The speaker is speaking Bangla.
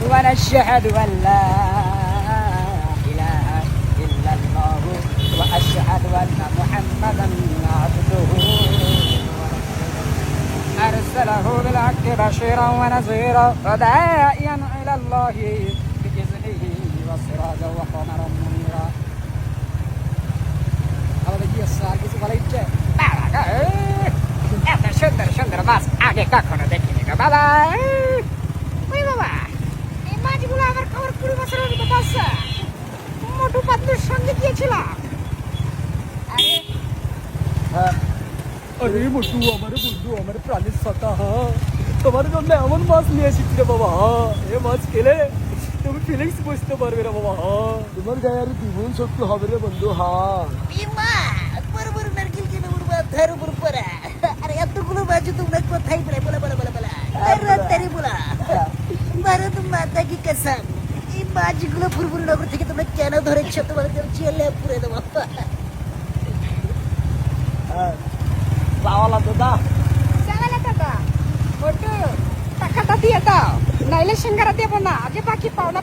ونشهد أن لا إله إلا الله وأشهد أن محمدا عبده أرسله بالحق بشيرا ونذيرا وداعيا إلى الله بإذنه وسراجا وقمرا منيرا আমাদের কি আর কিছু বলা ইচ্ছে এত সুন্দর সুন্দর মাছ আগে কখনো দেখিনি গো বাবা। ওই বাবা, এই মাছগুলো আমার খাবার 20 বছর অভিজ্ঞতা আছে। মোটু পাতলুর সঙ্গে গিয়েছিলাম। আরে মোটু, আমার বন্ধু, আমার প্রাণের সতা, তোমার জন্য এমন মাছ নিয়ে এসেছি রে বাবা। এ মাছ খেলে তুমি ফিলিংস বুঝতে পারবে রে বাবা। তোমার গায়ে আর জীবন শক্তি হবে রে বন্ধু। বড় নারকেল কিনে উড়বা ধার উপর পড়া। আরে এতগুলো মাছ তোমরা কোথায় পেলে? বলা বলা বলা বলা তাড়াতাড়ি বলা। ভারত মাতা কি কসম, এই মাছগুলো ফুরফুরি নগর থেকে তোমরা কেন ধরেছ? তোমাদের জেলে পুরে দেবো। চাওয়ালা দাদা, চালালে দাদা মোটু টাকাটা দিয়ে দাও, নাইলে সিঙ্গারা দেবো না। আগে বাকি পাওনা